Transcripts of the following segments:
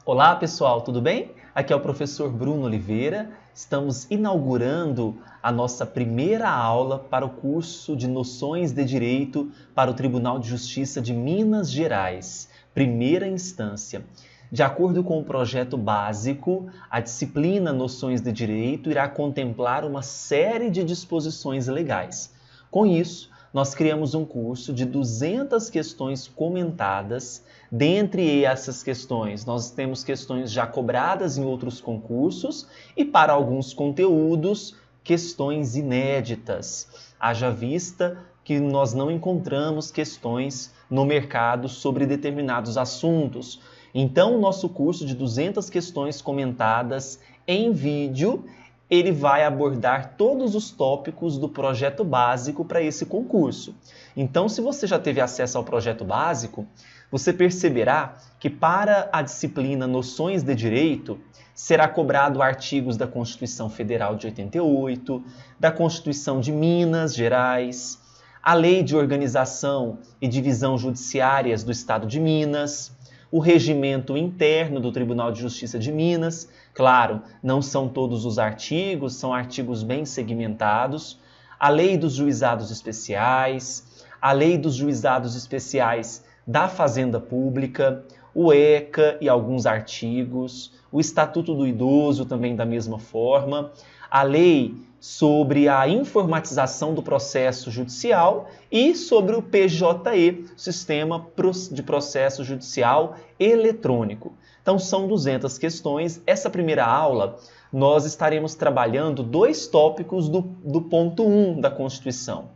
Olá pessoal, tudo bem? Aqui é o professor Bruno Oliveira. Estamos inaugurando a nossa primeira aula para o curso de Noções de Direito para o Tribunal de Justiça de Minas Gerais, primeira instância. De acordo com o projeto básico, a disciplina Noções de Direito irá contemplar uma série de disposições legais. Com isso, nós criamos um curso de 200 questões comentadas. Dentre essas questões, nós temos questões já cobradas em outros concursos e, para alguns conteúdos, questões inéditas. Haja vista que nós não encontramos questões no mercado sobre determinados assuntos. Então, o nosso curso de 200 questões comentadas em vídeo, ele vai abordar todos os tópicos do projeto básico para esse concurso. Então, se você já teve acesso ao projeto básico, você perceberá que para a disciplina Noções de Direito, será cobrado artigos da Constituição Federal de 88, da Constituição de Minas Gerais, a Lei de Organização e Divisão Judiciárias do Estado de Minas, o regimento interno do Tribunal de Justiça de Minas. Claro, não são todos os artigos, são artigos bem segmentados. A Lei dos Juizados Especiais, a Lei dos Juizados Especiais da Fazenda Pública, o ECA e alguns artigos, o Estatuto do Idoso também da mesma forma, a Lei sobre a informatização do processo judicial e sobre o PJE, Sistema de Processo Judicial Eletrônico. Então são 200 questões. Essa primeira aula nós estaremos trabalhando dois tópicos do ponto 1 da Constituição,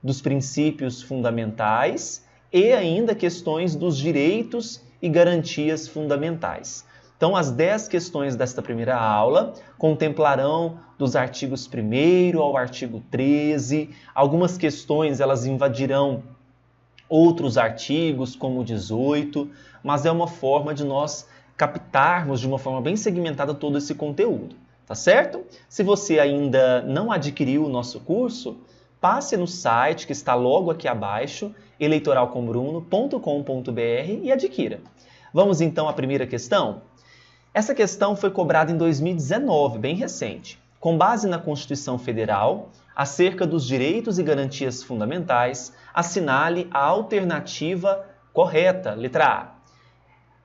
dos princípios fundamentais e ainda questões dos direitos e garantias fundamentais. Então, as 10 questões desta primeira aula contemplarão dos artigos 1º ao artigo 13. Algumas questões elas invadirão outros artigos, como o 18, mas é uma forma de nós captarmos de uma forma bem segmentada todo esse conteúdo, tá certo? Se você ainda não adquiriu o nosso curso, passe no site que está logo aqui abaixo, eleitoralcombruno.com.br e adquira. Vamos então à primeira questão? Essa questão foi cobrada em 2019, bem recente. Com base na Constituição Federal, acerca dos direitos e garantias fundamentais, assinale a alternativa correta, letra A.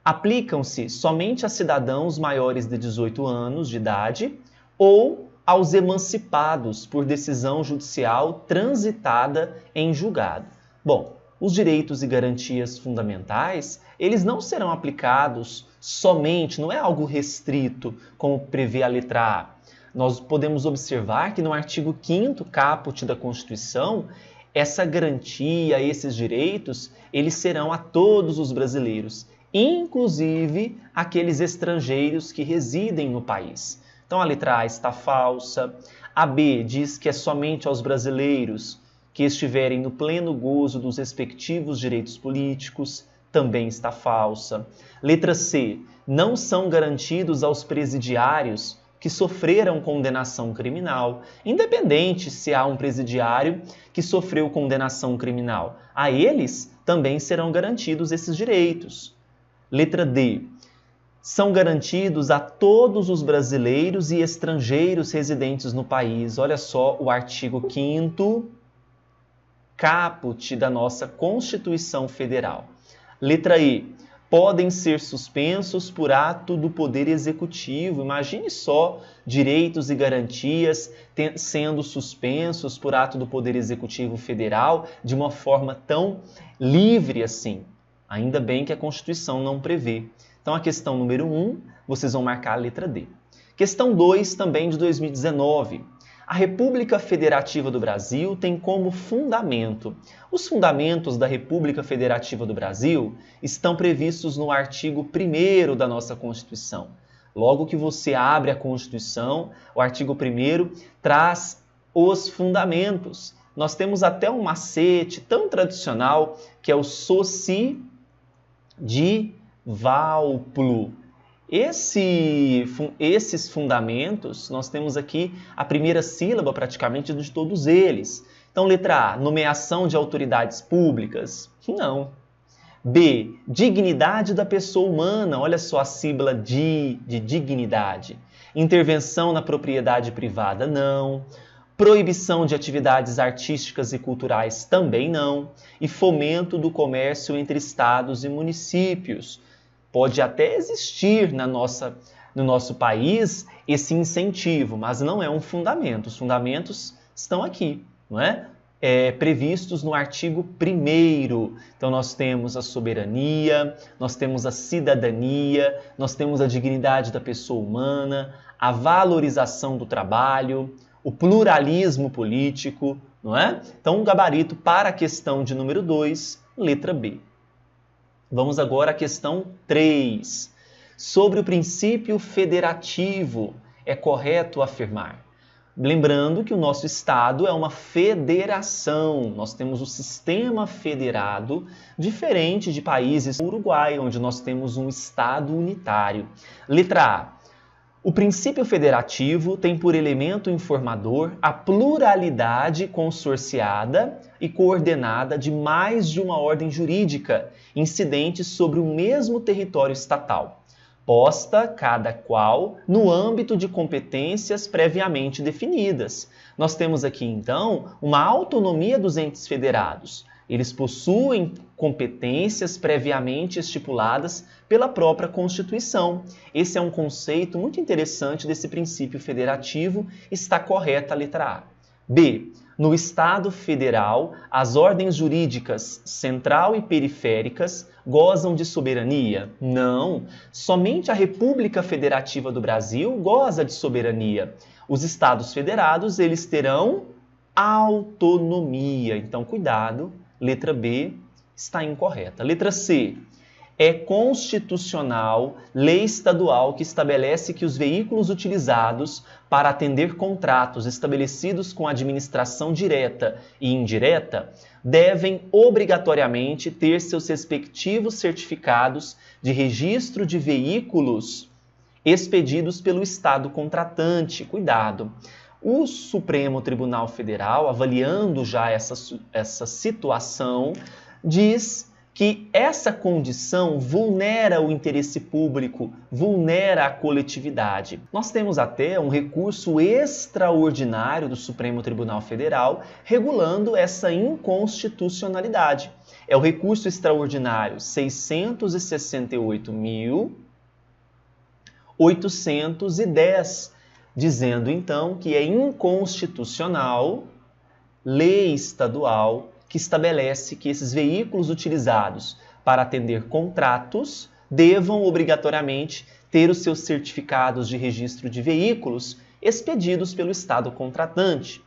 Aplicam-se somente a cidadãos maiores de 18 anos de idade ou aos emancipados por decisão judicial transitada em julgado. Bom, os direitos e garantias fundamentais, eles não serão aplicados somente, não é algo restrito, como prevê a letra A. Nós podemos observar que no artigo 5º caput da Constituição, essa garantia, esses direitos, eles serão a todos os brasileiros, inclusive aqueles estrangeiros que residem no país. Então a letra A está falsa, a B diz que é somente aos brasileiros que estiverem no pleno gozo dos respectivos direitos políticos, também está falsa. Letra C, não são garantidos aos presidiários que sofreram condenação criminal, independente se há um presidiário que sofreu condenação criminal. A eles também serão garantidos esses direitos. Letra D, são garantidos a todos os brasileiros e estrangeiros residentes no país. Olha só o artigo 5º caput da nossa Constituição Federal. Letra E, podem ser suspensos por ato do Poder Executivo. Imagine só direitos e garantias sendo suspensos por ato do Poder Executivo Federal de uma forma tão livre assim. Ainda bem que a Constituição não prevê. Então, a questão número 1, vocês vão marcar a letra D. Questão 2, também de 2019. A República Federativa do Brasil tem como fundamento. Os fundamentos da República Federativa do Brasil estão previstos no artigo 1º da nossa Constituição. Logo que você abre a Constituição, o artigo 1º traz os fundamentos. Nós temos até um macete tão tradicional que é o soci de Valplo. Esses fundamentos, nós temos aqui a primeira sílaba praticamente de todos eles. Então, letra A, nomeação de autoridades públicas? Não. B, dignidade da pessoa humana, olha só a sílaba de dignidade. Intervenção na propriedade privada, não. Proibição de atividades artísticas e culturais, também não. E fomento do comércio entre estados e municípios. Pode até existir no nosso país esse incentivo, mas não é um fundamento. Os fundamentos estão aqui, não é? Previstos no artigo 1º. Então nós temos a soberania, nós temos a cidadania, nós temos a dignidade da pessoa humana, a valorização do trabalho, o pluralismo político, não é? Então um gabarito para a questão de número 2, letra B. Vamos agora à questão 3. Sobre o princípio federativo, é correto afirmar. Lembrando que o nosso Estado é uma federação, nós temos o sistema federado, diferente de países como o Uruguai, onde nós temos um Estado unitário. Letra A. O princípio federativo tem por elemento informador a pluralidade consorciada e coordenada de mais de uma ordem jurídica, incidentes sobre o mesmo território estatal, posta cada qual no âmbito de competências previamente definidas. Nós temos aqui, então, uma autonomia dos entes federados. Eles possuem competências previamente estipuladas pela própria Constituição. Esse é um conceito muito interessante desse princípio federativo. Está correta a letra A. B. No Estado Federal, as ordens jurídicas central e periféricas gozam de soberania? Não. Somente a República Federativa do Brasil goza de soberania. Os Estados Federados, eles terão autonomia. Então, cuidado, letra B está incorreta. Letra C. É constitucional lei estadual que estabelece que os veículos utilizados para atender contratos estabelecidos com administração direta e indireta devem obrigatoriamente ter seus respectivos certificados de registro de veículos expedidos pelo Estado contratante. Cuidado! O Supremo Tribunal Federal, avaliando já essa situação, diz que essa condição vulnera o interesse público, vulnera a coletividade. Nós temos até um recurso extraordinário do Supremo Tribunal Federal regulando essa inconstitucionalidade. É o recurso extraordinário 668.810, dizendo então que é inconstitucional lei estadual que estabelece que esses veículos utilizados para atender contratos devam obrigatoriamente ter os seus certificados de registro de veículos expedidos pelo Estado contratante.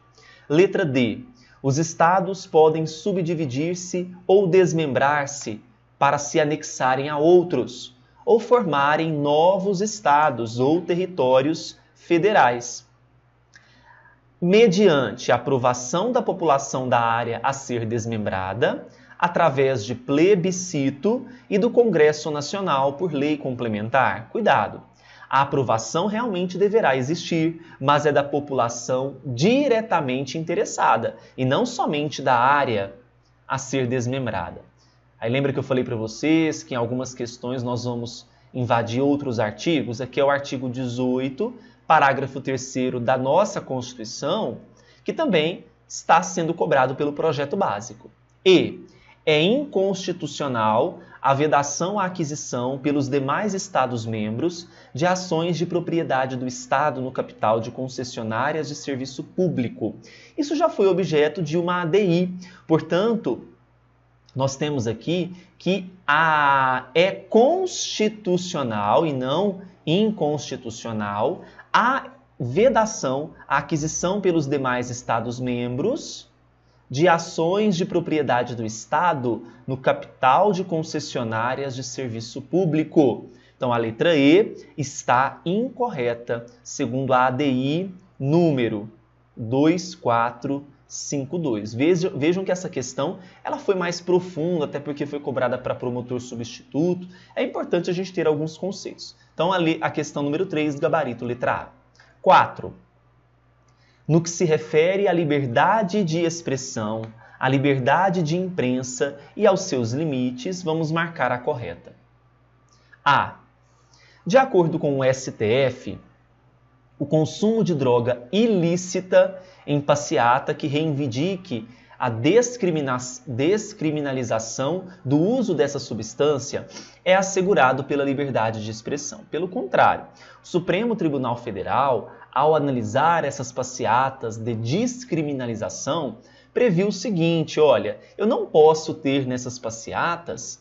Letra D. Os Estados podem subdividir-se ou desmembrar-se para se anexarem a outros, ou formarem novos Estados ou territórios federais, mediante a aprovação da população da área a ser desmembrada, através de plebiscito e do Congresso Nacional por lei complementar. Cuidado! A aprovação realmente deverá existir, mas é da população diretamente interessada e não somente da área a ser desmembrada. Aí lembra que eu falei para vocês que em algumas questões nós vamos invadir outros artigos? Aqui é o artigo 18, parágrafo 3º da nossa Constituição, que também está sendo cobrado pelo projeto básico. E é inconstitucional a vedação à aquisição pelos demais Estados-membros de ações de propriedade do Estado no capital de concessionárias de serviço público. Isso já foi objeto de uma ADI. Portanto, nós temos aqui que é constitucional e não inconstitucional a vedação, a aquisição pelos demais Estados-membros de ações de propriedade do Estado no capital de concessionárias de serviço público. Então, a letra E está incorreta, segundo a ADI número 2452. Vejam que essa questão ela foi mais profunda, até porque foi cobrada para promotor substituto. É importante a gente ter alguns conceitos. Então, a questão número 3, gabarito, letra A. 4. No que se refere à liberdade de expressão, à liberdade de imprensa e aos seus limites, vamos marcar a correta. A. De acordo com o STF, o consumo de droga ilícita em passeata que reivindique a descriminalização do uso dessa substância é assegurado pela liberdade de expressão. Pelo contrário, o Supremo Tribunal Federal, ao analisar essas passeatas de descriminalização, previu o seguinte: olha, eu não posso ter nessas passeatas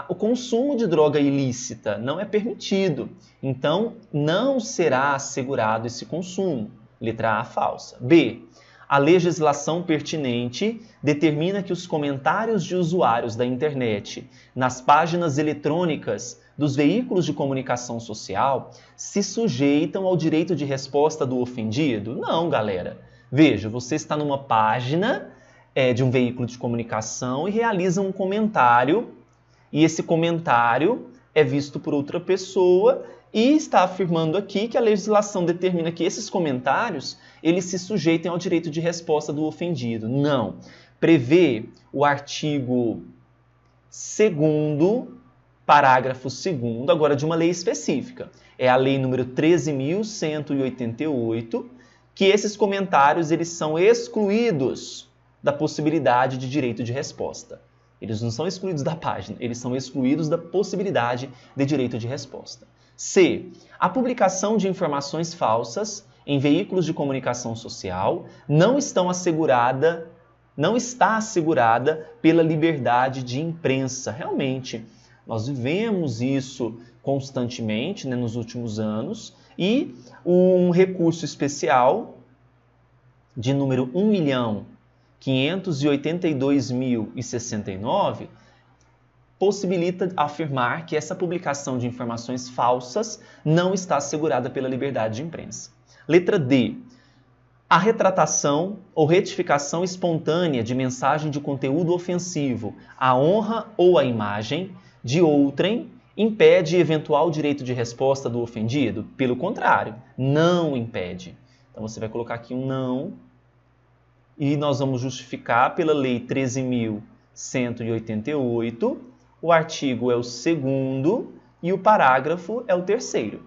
o consumo de droga ilícita, não é permitido. Então, não será assegurado esse consumo. Letra A, falsa. B. A legislação pertinente determina que os comentários de usuários da internet nas páginas eletrônicas dos veículos de comunicação social se sujeitam ao direito de resposta do ofendido? Não, galera. Veja, você está numa página de um veículo de comunicação e realiza um comentário, e esse comentário é visto por outra pessoa e está afirmando aqui que a legislação determina que esses comentários eles se sujeitem ao direito de resposta do ofendido. Não. Prevê o artigo 2º, parágrafo 2º, agora de uma lei específica. É a lei número 13.188, que esses comentários eles são excluídos da possibilidade de direito de resposta. Eles não são excluídos da página, eles são excluídos da possibilidade de direito de resposta. C. A publicação de informações falsas em veículos de comunicação social não está assegurada pela liberdade de imprensa. Realmente, nós vivemos isso constantemente, nos últimos anos, e um recurso especial de número 1.582.069 possibilita afirmar que essa publicação de informações falsas não está assegurada pela liberdade de imprensa. Letra D. A retratação ou retificação espontânea de mensagem de conteúdo ofensivo à honra ou à imagem de outrem impede eventual direito de resposta do ofendido? Pelo contrário, não impede. Então você vai colocar aqui um não e nós vamos justificar pela Lei 13.188. O artigo é o 2º e o parágrafo é o 3º.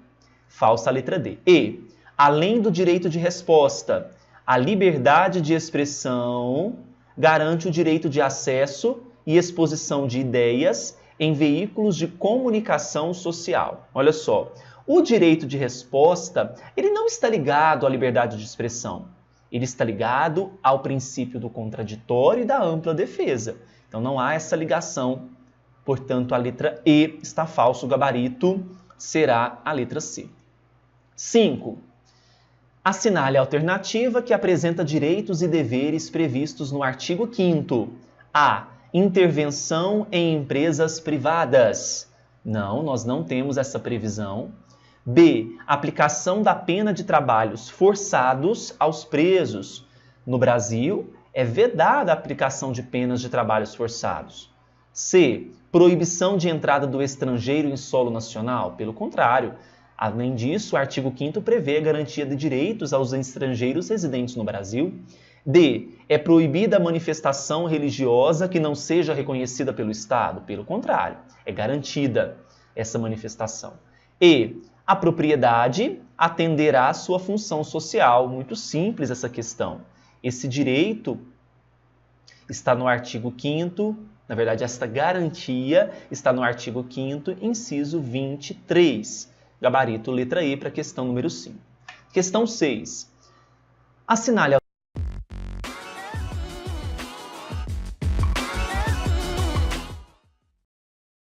Falsa a letra D. E, além do direito de resposta, a liberdade de expressão garante o direito de acesso e exposição de ideias em veículos de comunicação social. Olha só, o direito de resposta, ele não está ligado à liberdade de expressão. Ele está ligado ao princípio do contraditório e da ampla defesa. Então não há essa ligação. Portanto, a letra E está falso, o gabarito será a letra C. 5. Assinale a alternativa que apresenta direitos e deveres previstos no artigo 5º. A. Intervenção em empresas privadas. Não, nós não temos essa previsão. B. Aplicação da pena de trabalhos forçados aos presos. No Brasil, é vedada a aplicação de penas de trabalhos forçados. C. Proibição de entrada do estrangeiro em solo nacional. Pelo contrário, além disso, o artigo 5º prevê a garantia de direitos aos estrangeiros residentes no Brasil. D. É proibida a manifestação religiosa que não seja reconhecida pelo Estado. Pelo contrário, é garantida essa manifestação. E. A propriedade atenderá à sua função social. Muito simples essa questão. Esse direito está no artigo 5º, na verdade, esta garantia está no artigo 5º, inciso 23. Gabarito letra E para a questão número 5. Questão 6. Assinale a